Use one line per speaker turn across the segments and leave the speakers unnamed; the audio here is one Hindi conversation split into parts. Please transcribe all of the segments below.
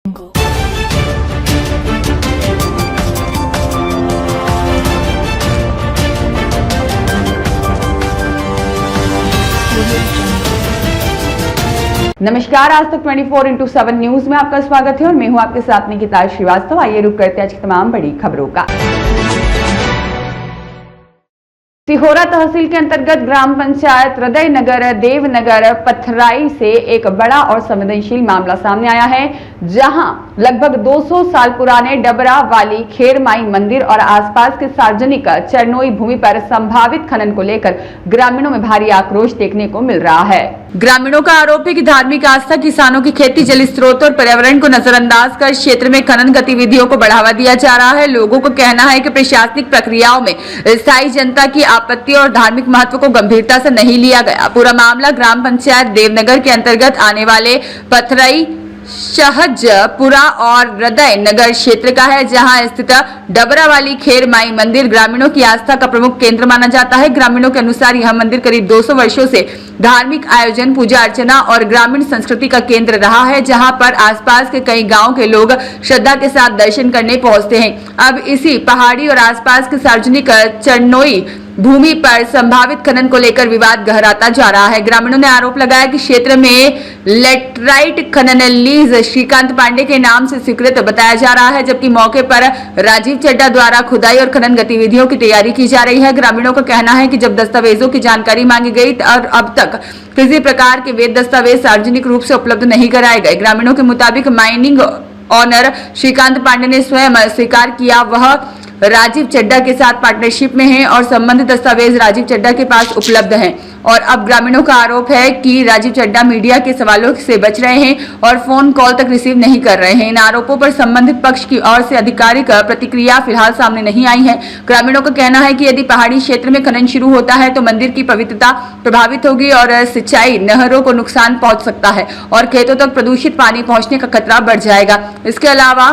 नमस्कार, आज तक 24x7 न्यूज में आपका स्वागत है और मैं हूं आपके साथ निकिता श्रीवास्तव। आइए रुक करते हैं आज की तमाम बड़ी खबरों का। सिहोरा तहसील के अंतर्गत ग्राम पंचायत हृदय नगर देवनगर पथराई से एक बड़ा और संवेदनशील मामला सामने आया है, जहां लगभग 200 साल पुराने डबरा वाली खेरमाई मंदिर और आसपास के सार्वजनिक चरनोई भूमि पर संभावित खनन को लेकर ग्रामीणों में भारी आक्रोश देखने को मिल रहा है। ग्रामीणों का आरोप है कि धार्मिक आस्था, किसानों की खेती, जल स्रोत और पर्यावरण को नजरअंदाज कर क्षेत्र में खनन गतिविधियों को बढ़ावा दिया जा रहा है। लोगों का कहना है कि प्रशासनिक प्रक्रियाओं में स्थायी जनता की आपत्ति और धार्मिक महत्व को गंभीरता से नहीं लिया गया। पूरा मामला ग्राम पंचायत देवनगर के अंतर्गत आने वाले पथराई, शहजपुरा और हृदय नगर क्षेत्र का है, जहां स्थित डबरा वाली खेर माई मंदिर ग्रामीणों की आस्था का प्रमुख केंद्र माना जाता है। ग्रामीणों के अनुसार यह मंदिर करीब 200 वर्षों से धार्मिक आयोजन, पूजा अर्चना और ग्रामीण संस्कृति का केंद्र रहा है, जहां पर आसपास के कई गांव के लोग श्रद्धा के साथ दर्शन करने पहुंचते हैं। अब इसी पहाड़ी और आसपास के सार्वजनिक चरनोई भूमि पर संभावित खनन को लेकर विवाद गहराता जा रहा है। ग्रामीणों ने आरोप लगाया कि क्षेत्र में लेटराइट खनन लीज श्रीकांत पांडे के नाम से स्वीकृत बताया जा रहा है, जबकि मौके पर राजीव चड्ढा द्वारा खुदाई और खनन गतिविधियों की तैयारी की जा रही है। ग्रामीणों का कहना है कि जब दस्तावेजों की जानकारी मांगी गई और अब तक किसी प्रकार के वैध दस्तावेज सार्वजनिक रूप से उपलब्ध नहीं कराए गए। ग्रामीणों के मुताबिक माइनिंग ऑनर श्रीकांत पांडे ने स्वयं स्वीकार किया वह राजीव चड्ढा के साथ पार्टनरशिप में है और संबंधित दस्तावेज राजीव चड्ढा के पास उपलब्ध हैं। और अब ग्रामीणों का आरोप है कि राजीव चड्ढा मीडिया के सवालों से बच रहे हैं और फोन कॉल तक रिसीव नहीं कर रहे हैं। इन आरोपों पर संबंधित पक्ष की ओर से आधिकारिक प्रतिक्रिया फिलहाल सामने नहीं आई है। ग्रामीणों का कहना है कि यदि पहाड़ी क्षेत्र में खनन शुरू होता है तो मंदिर की पवित्रता प्रभावित होगी और सिंचाई नहरों को नुकसान पहुंच सकता है और खेतों तक प्रदूषित पानी पहुंचने का खतरा बढ़ जाएगा। इसके अलावा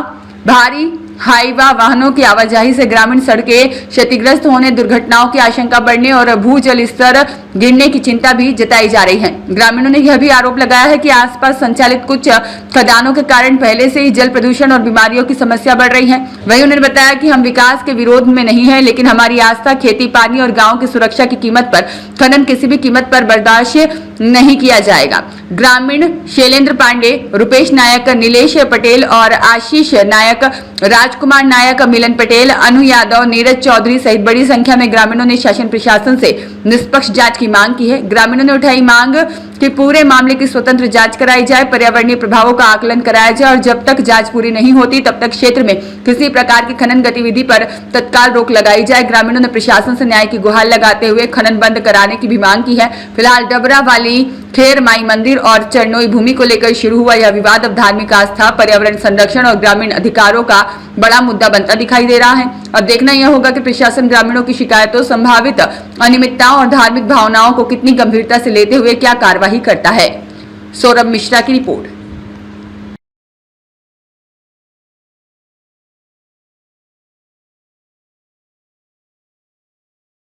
भारी हाईवा वाहनों की आवाजाही से ग्रामीण सड़कें क्षतिग्रस्त होने, दुर्घटनाओं की आशंका बढ़ने और भूजल स्तर गिरने की चिंता भी जताई जा रही है। ग्रामीणों ने यह भी आरोप लगाया है कि आसपास संचालित कुछ खदानों के कारण पहले से ही जल प्रदूषण और बीमारियों की समस्या बढ़ रही है। वहीं उन्होंने बताया कि हम विकास के विरोध में नहीं है, लेकिन हमारी आस्था खेती, पानी और गाँव की सुरक्षा की कीमत पर खनन किसी भी कीमत पर बर्दाश्त नहीं किया जाएगा। ग्रामीण शैलेंद्र पांडे, रुपेश नायक, नीलेश पटेल और आशीष नायक, राजकुमार नायक, मिलन पटेल, अनु यादव, नीरज चौधरी सहित बड़ी संख्या में ग्रामीणों ने शासन प्रशासन से निष्पक्ष जांच की मांग की है। ग्रामीणों ने उठाई मांग कि पूरे मामले की स्वतंत्र जांच कराई जाए, पर्यावरणीय प्रभावों का आकलन कराया जाए और जब तक जांच पूरी नहीं होती तब तक क्षेत्र में किसी प्रकार की खनन गतिविधि पर तत्काल रोक लगाई जाए। ग्रामीणों ने प्रशासन से न्याय की गुहार लगाते हुए खनन बंद कराने की भी मांग की है। फिलहाल डबरा वाली खेर माई मंदिर और चरनोई भूमि को लेकर शुरू हुआ यह विवाद अब धार्मिक आस्था, पर्यावरण संरक्षण और ग्रामीण अधिकारों का बड़ा मुद्दा बनता दिखाई दे रहा है। अब देखना यह होगा कि प्रशासन ग्रामीणों की शिकायतों, संभावित अनियमितताओं और धार्मिक भावनाओं को कितनी गंभीरता से लेते हुए क्या कार्रवाई करता है। सौरभ मिश्रा की रिपोर्ट।